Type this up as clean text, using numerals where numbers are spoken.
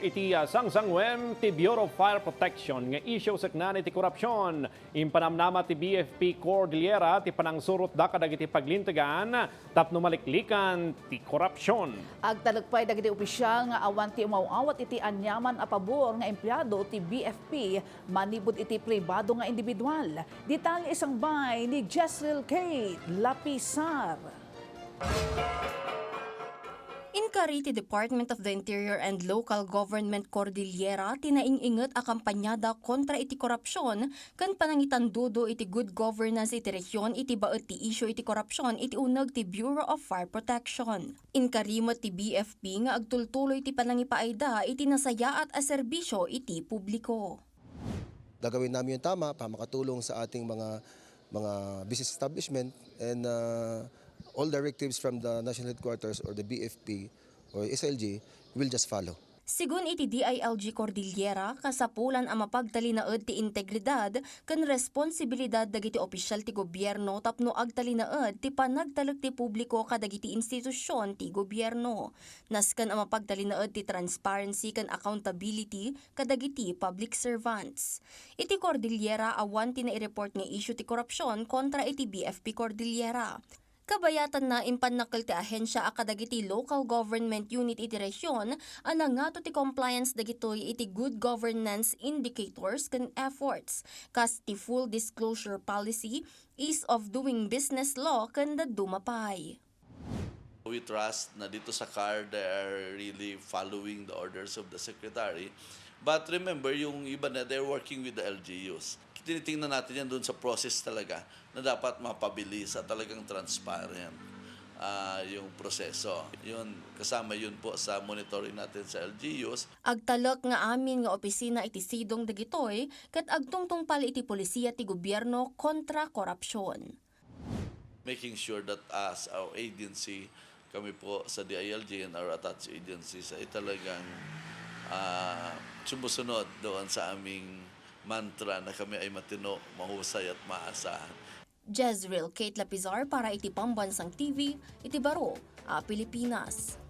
iti sangsangwem ti Bureau of Fire Protection nga isyu saknan iti korapsyon. Impanamnama ti BFP Cordillera ti panangsurot da kadagiti paglintagan tapno maliklikan ti korapsyon. Agtalagpay dagiti opisyal nga awan ti umawawat iti anyaman a pabor nga empleyado ti BFP manibod iti pribado nga individual. Detalye isang bay ni Jezreel Kate Lapisar. Inkari ti Department of the Interior and Local Government Cordillera tinaing-inget a kampanyada kontra iti korapsyon kan panangitandudo iti good governance iti rehiyon iti baet ti isyu iti korapsyon iti uneg ti Bureau of Fire Protection. Inkarimot ti BFP nga agtultuloy ti panangipaayda iti nasayaat a serbisyo iti publiko. Gagawin namin yung tama para makatulong sa ating mga business establishment and all directives from the National Headquarters or the BFP or SLG will just follow. Sigun iti DILG Cordillera, kasapulan ang mapagtalinaed ti integridad kan responsibilidad dagiti opisyal ti gobyerno tapno agtalinaed ti panagtalek ti publiko kadagiti institusyon ti gobyerno. Nasken ang mapagtalinaed ti transparency kan accountability kadagiti public servants. Iti Cordillera awan ti nai-report nga issue ti korupsyon kontra iti BFP Cordillera. Kabayatan na impanakil ti ahensya akadagiti local government unit iti resyon anangato ti compliance dagitoy iti good governance indicators kan efforts kas ti full disclosure policy, ease of doing business law kan dadumapay. We trust na dito sa CAR they are really following the orders of the Secretary. But remember, yung iba na they're working with the LGUs. Tinitingnan natin yan doon sa process talaga na dapat mapabilis at talagang transparent yung proseso. Yun, kasama yun po sa monitoring natin sa LGUs. Agtalok nga amin nga opisina iti sidong dagitoy kat agtungtong pala iti polisiya ti gobyerno kontra korupsyon. Making sure that as our agency, kami po sa DILG and our attached agencies ay talagang sumusunod doon sa aming mantra na kami ay matino, mahusay at maasahan. Jezreel Kate Lapizar para iti Pambansang TV, iti Baro, Pilipinas.